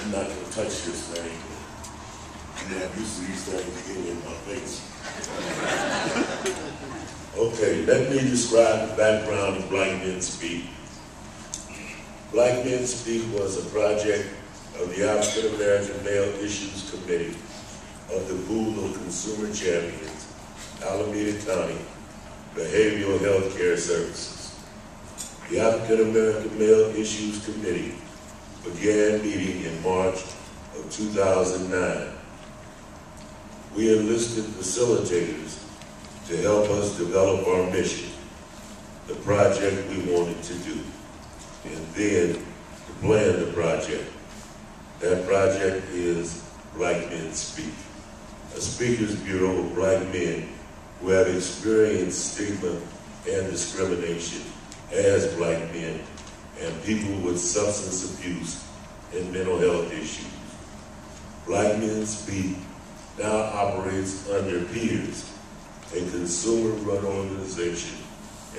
I'm not going to touch this thing. I'm not used to these things getting in my face. Okay, let me describe the background of Black Men Speak. Black Men Speak was a project of the African American Male Issues Committee of the Pool of Consumer Champions, Alameda County Behavioral Health Care Services. The African American Male Issues Committee began meeting in March of 2009. We enlisted facilitators to help us develop our mission, the project we wanted to do, and then to plan the project. That project is Black Men Speak, a speakers bureau of Black men who have experienced stigma and discrimination as Black men and people with substance abuse and mental health issues. Black Men Speak now operates under Peers, a consumer-run organization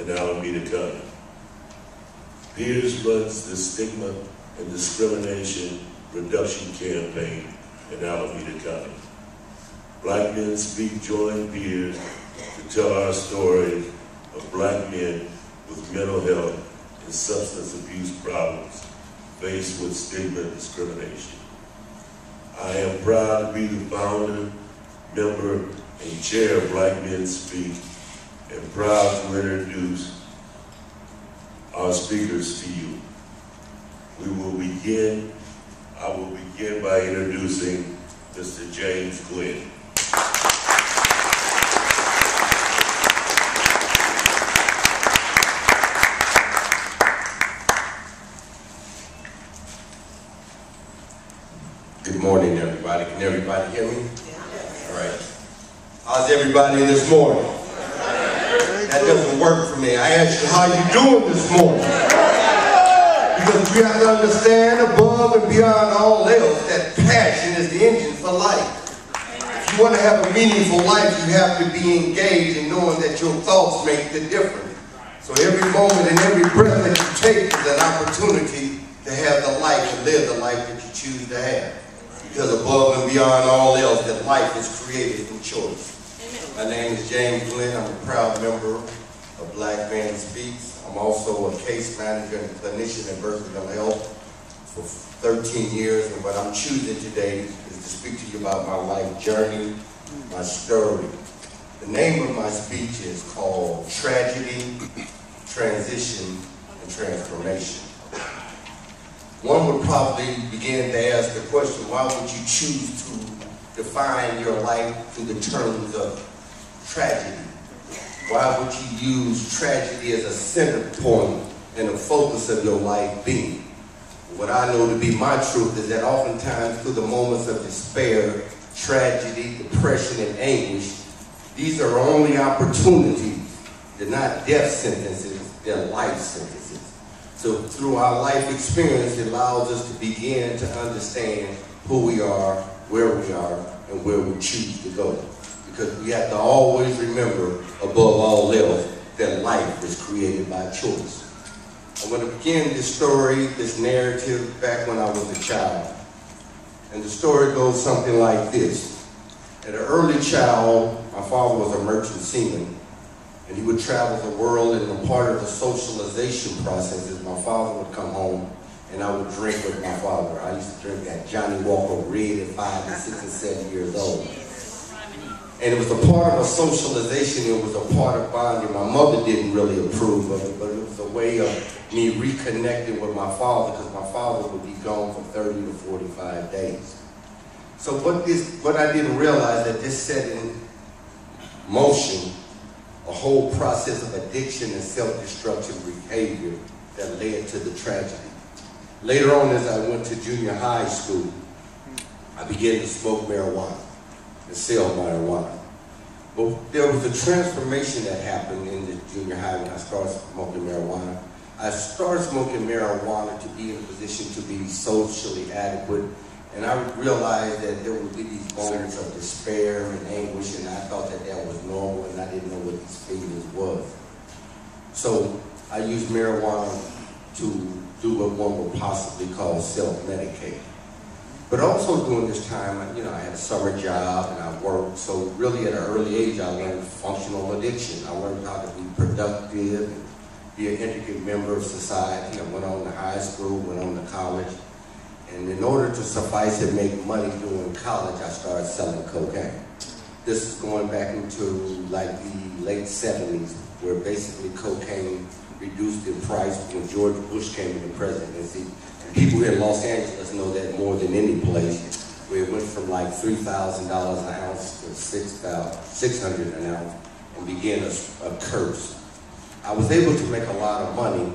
in Alameda County. Peers runs the Stigma and Discrimination Reduction Campaign in Alameda County. Black Men Speak joined Peers to tell our story of Black men with mental health and substance abuse problems faced with stigma and discrimination. I am proud to be the founder, member, and chair of Black Men Speak, and proud to introduce our speakers to you. I will begin by introducing Mr. James Glenn. Good morning, everybody. Can everybody hear me? All right. How's everybody this morning? That doesn't work for me. I asked you how you doing this morning. Because we have to understand above and beyond all else that passion is the engine for life. If you want to have a meaningful life, you have to be engaged in knowing that your thoughts make the difference. So every moment and every breath that you take is an opportunity to have the life and live the life that you choose to have. Because above and beyond all else, that life is created from choice. My name is James Glenn. I'm a proud member of Black Men Speaks. I'm also a case manager and clinician at Versatile Health for 13 years. And what I'm choosing today is to speak to you about my life journey, my story. The name of my speech is called Tragedy, Transition, and Transformation. One would probably begin to ask the question, why would you choose to define your life through the terms of tragedy? Why would you use tragedy as a center point and a focus of your life being? What I know to be my truth is that oftentimes through the moments of despair, tragedy, depression, and anguish, these are only opportunities. They're not death sentences, they're life sentences. So through our life experience, it allows us to begin to understand who we are, where we are, and where we choose to go. Because we have to always remember, above all else, that life is created by choice. I'm going to begin this story, this narrative, back when I was a child. And the story goes something like this. As an early child, my father was a merchant seaman. And he would travel the world, and a part of the socialization process is my father would come home and I would drink with my father. I used to drink that Johnny Walker Red at 5 and 6 and 7 years old. And it was a part of a socialization, it was a part of bonding. My mother didn't really approve of it, but it was a way of me reconnecting with my father, because my father would be gone for 30 to 45 days. So what I didn't realize, that this set in motion a whole process of addiction and self-destructive behavior that led to the tragedy. Later on, as I went to junior high school, I began to smoke marijuana and sell marijuana. But there was a transformation that happened in the junior high when I started smoking marijuana. I started smoking marijuana to be in a position to be socially adequate. And I realized that there would be these moments of despair and anguish, and I thought that that was normal, and I didn't know what these feelings was. So I used marijuana to do what one would possibly call self-medicate. But also during this time, I had a summer job and I worked. So really at an early age, I learned functional addiction. I learned how to be productive and be an intricate member of society. I went on to high school, went on to college. And in order to suffice and make money during college, I started selling cocaine. This is going back into like the late 70s, where basically cocaine reduced in price when George Bush came into presidency. And people here in Los Angeles know that more than any place, where it went from like $3,000 an ounce to $600 an ounce and began a curse. I was able to make a lot of money,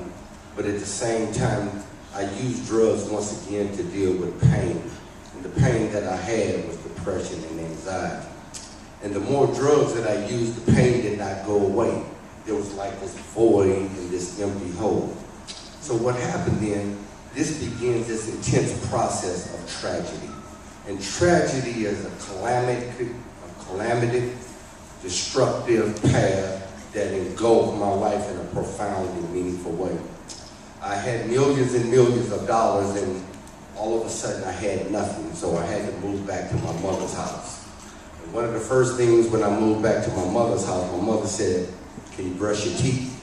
but at the same time, I used drugs once again to deal with pain. And the pain that I had was depression and anxiety. And the more drugs that I used, the pain did not go away. There was like this void and this empty hole. So what happened then, this begins this intense process of tragedy. And tragedy is a calamity, destructive path that engulfed my life in a profound and meaningful way. I had millions and millions of dollars, and all of a sudden I had nothing, so I had to move back to my mother's house. And one of the first things when I moved back to my mother's house, my mother said, "Can you brush your teeth?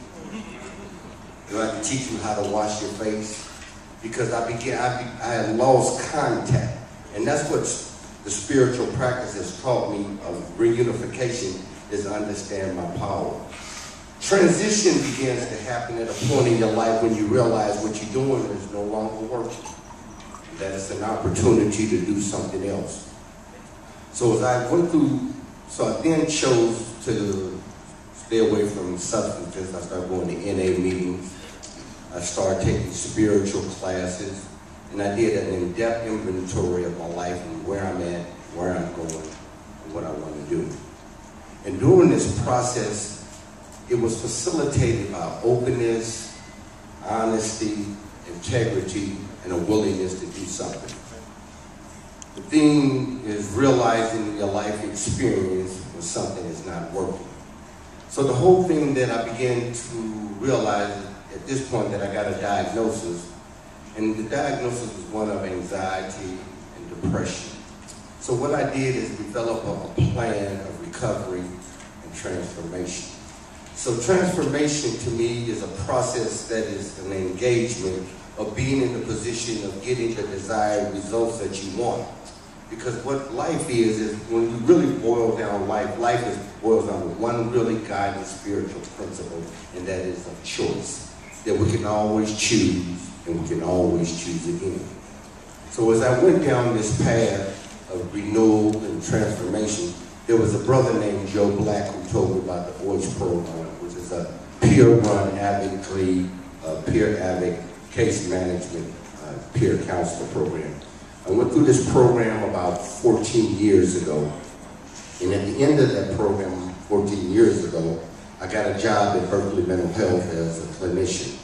Do I have to teach you how to wash your face?" Because I had lost contact. And that's what the spiritual practice has taught me of reunification, is to understand my power. Transition begins to happen at a point in your life when you realize what you're doing is no longer working. That it's an opportunity to do something else. So as I went through, I then chose to stay away from substances. I started going to NA meetings. I started taking spiritual classes. And I did an in-depth inventory of my life and where I'm at, where I'm going, and what I want to do. And during this process, it was facilitated by openness, honesty, integrity, and a willingness to do something. The thing is realizing your life experience when something is not working. So the whole thing that I began to realize at this point that I got a diagnosis, and the diagnosis was one of anxiety and depression. So what I did is develop a plan of recovery and transformation. So transformation to me is a process that is an engagement of being in the position of getting the desired results that you want. Because what life is when you really boil down life boils down to one really guiding spiritual principle, and that is of choice. That we can always choose, and we can always choose again. So as I went down this path of renewal and transformation, there was a brother named Joe Black who told me about the Voice Program, which is a peer-run advocacy, peer advocate, case management, peer counselor program. I went through this program about 14 years ago. And at the end of that program, 14 years ago, I got a job at Berkeley Mental Health as a clinician.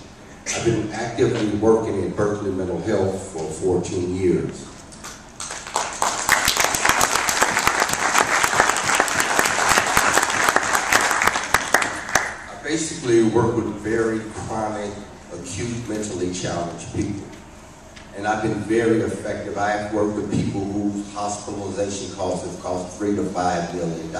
I've been actively working in Berkeley Mental Health for 14 years. I basically work with very chronic, acute, mentally challenged people. And I've been very effective. I've worked with people whose hospitalization costs have cost $3 to $5 million.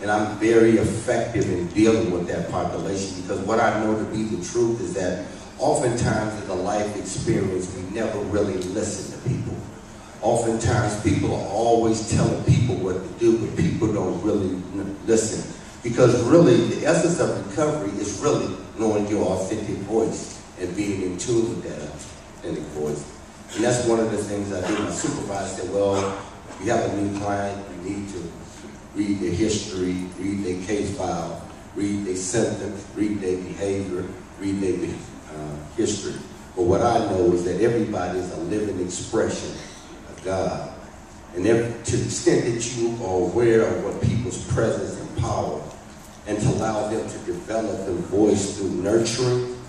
And I'm very effective in dealing with that population, because what I know to be the truth is that oftentimes in the life experience, we never really listen to people. Oftentimes people are always telling people what to do, but people don't really listen. Because really, the essence of recovery is really knowing your authentic voice and being in tune with that authentic voice. And that's one of the things I do. My supervisor said, well, if you have a new client, you need to read their history, read their case file, read their symptoms, read their behavior, read their history. But what I know is that everybody is a living expression of God. And to the extent that you are aware of what people's presence and power, and to allow them to develop their voice through nurturing,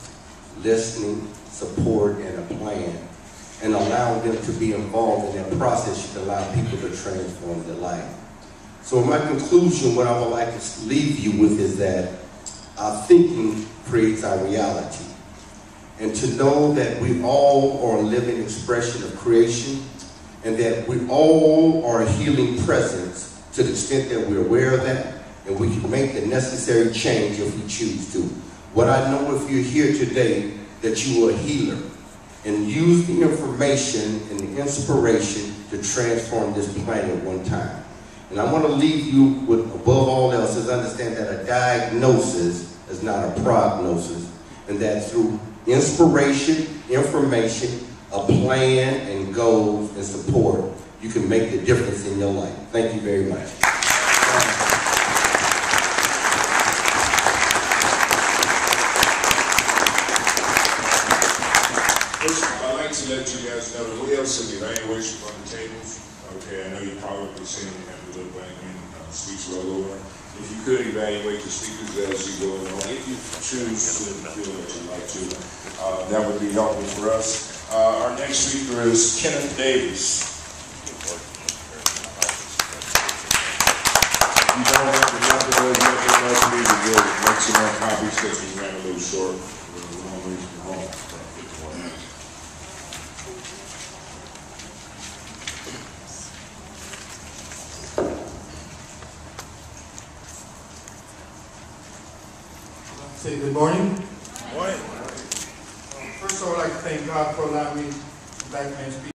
listening, support, and a plan, and allow them to be involved in that process, you can allow people to transform their life. So in my conclusion, what I would like to leave you with is that our thinking creates our reality. And to know that we all are a living expression of creation, and that we all are a healing presence to the extent that we're aware of that, and we can make the necessary change if we choose to. What I know, if you're here today, that you are a healer, and use the information and the inspiration to transform this planet one time. And I want to leave you with, above all else, is understand that a diagnosis is not a prognosis, and that through inspiration, information, a plan, and goals and support, you can make the difference in your life. Thank you very much. First of all, I'd like to let you guys know that we have some evaluation on the tables. Okay, I know you've probably seen them have the little black men speech roll over. If you could evaluate the speakers as you go along, if you choose to feel that you'd like to, that would be helpful for us. Our next speaker is Kenneth Davis. You don't have to have those much music. We'll make some more copies because we ran a little short. We're a long way from home. Say good morning. Good morning. First of all, I'd like to thank God for allowing me to Black Man Speak.